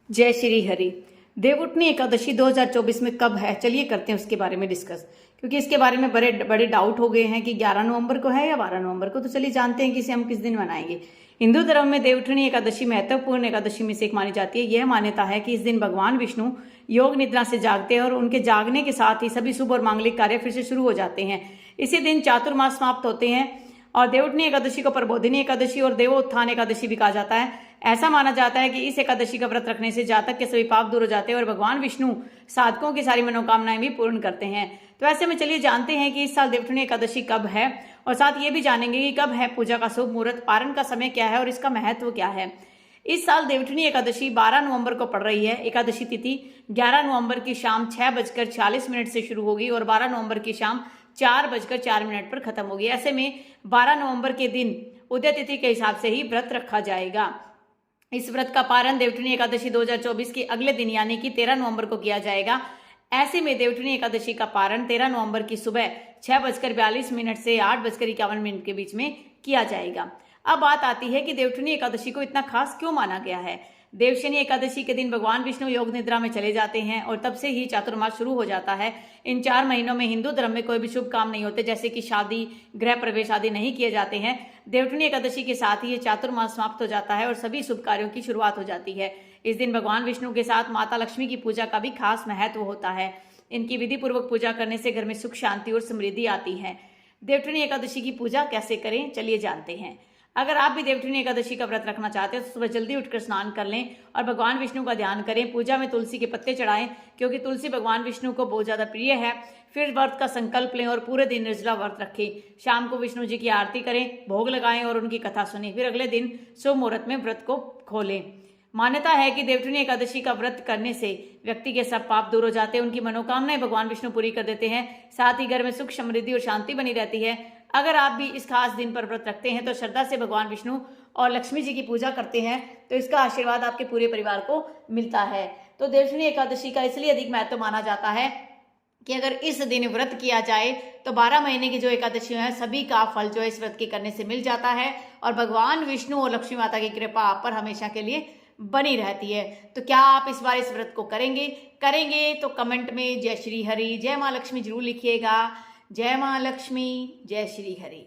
जय श्री हरि। देवउठनी एकादशी 2024 में कब है, चलिए करते हैं उसके बारे में डिस्कस, क्योंकि इसके बारे में बड़े बड़े डाउट हो गए हैं कि 11 नवंबर को है या 12 नवंबर को। तो चलिए जानते हैं कि इसे हम किस दिन मनाएंगे। हिंदू धर्म में देवउठनी एकादशी महत्वपूर्ण एकादशी में से एक मानी जाती है। यह मान्यता है कि इस दिन भगवान विष्णु योग निद्रा से जागते हैं और उनके जागने के साथ ही सभी शुभ और मांगलिक कार्य फिर से शुरू हो जाते हैं। इसी दिन चातुर्मास समाप्त होते हैं और देवउठनी एकादशी को प्रबोधिनी एकादशी और देवोत्थान एकादशी भी कहा जाता है। ऐसा माना जाता है कि इस एकादशी का व्रत रखने से जातक के सभी पाप दूर हो जाते हैं और भगवान विष्णु साधकों की सारी मनोकामनाएं भी पूर्ण करते हैं। तो ऐसे में चलिए जानते हैं कि इस साल देवउठनी एकादशी कब है और साथ ये भी जानेंगे कि कब है पूजा का शुभ मुहूर्त, पारण का समय क्या है और इसका महत्व क्या है। इस साल देवउठनी एकादशी 12 नवंबर को पड़ रही है। एकादशी तिथि 11 नवंबर की शाम 6:46 से शुरू होगी और 12 नवंबर की शाम 4:04 पर खत्म होगी। ऐसे में 12 नवंबर के दिन उदय तिथि के हिसाब से ही व्रत रखा जाएगा। इस व्रत का पारण देवउठनी एकादशी 2024 के अगले दिन यानी कि 13 नवंबर को किया जाएगा। ऐसे में देवउठनी एकादशी का पारण 13 नवंबर की सुबह 6:42 से 8:51 के बीच में किया जाएगा। अब बात आती है कि देवउठनी एकादशी को इतना खास क्यों माना गया है। देवशनी एकादशी के दिन भगवान विष्णु योग निद्रा में चले जाते हैं और तब से ही चातुर्मास शुरू हो जाता है। इन 4 महीनों में हिंदू धर्म में कोई भी शुभ काम नहीं होते, जैसे कि शादी, गृह प्रवेश आदि नहीं किए जाते हैं। देवउठनी एकादशी के साथ ही ये चातुर्मास समाप्त हो जाता है और सभी शुभ कार्यों की शुरुआत हो जाती है। इस दिन भगवान विष्णु के साथ माता लक्ष्मी की पूजा का भी खास महत्व होता है। इनकी विधि पूर्वक पूजा करने से घर में सुख, शांति और समृद्धि आती है। देवउठनी एकादशी की पूजा कैसे करें, चलिए जानते हैं। अगर आप भी देवउठनी एकादशी का व्रत रखना चाहते हैं तो सुबह जल्दी उठकर स्नान कर लें और भगवान विष्णु का ध्यान करें। पूजा में तुलसी के पत्ते चढ़ाएं, क्योंकि तुलसी भगवान विष्णु को बहुत ज्यादा प्रिय है। फिर व्रत का संकल्प लें और पूरे दिन निर्जला व्रत रखें। शाम को विष्णु जी की आरती करें, भोग लगाएं और उनकी कथा सुनें। फिर अगले दिन शुभ मुहूर्त में व्रत को खोलें। मान्यता है कि देवउठनी एकादशी का व्रत करने से व्यक्ति के सब पाप दूर हो जाते हैं, उनकी मनोकामनाएं भगवान विष्णु पूरी कर देते हैं। साथ ही घर में सुख, समृद्धि और शांति बनी रहती है। अगर आप भी इस खास दिन पर व्रत रखते हैं तो श्रद्धा से भगवान विष्णु और लक्ष्मी जी की पूजा करते हैं तो इसका आशीर्वाद आपके पूरे परिवार को मिलता है। तो देवउठनी एकादशी का इसलिए अधिक महत्व माना जाता है कि अगर इस दिन व्रत किया जाए तो 12 महीने की जो एकादशियां हैं सभी का फल जो है इस व्रत के करने से मिल जाता है और भगवान विष्णु और लक्ष्मी माता की कृपा आप पर हमेशा के लिए बनी रहती है। तो क्या आप इस बार इस व्रत को करेंगे तो कमेंट में जय श्री हरि, जय माँ लक्ष्मी जरूर लिखिएगा। जय माँ लक्ष्मी, जय श्री हरि।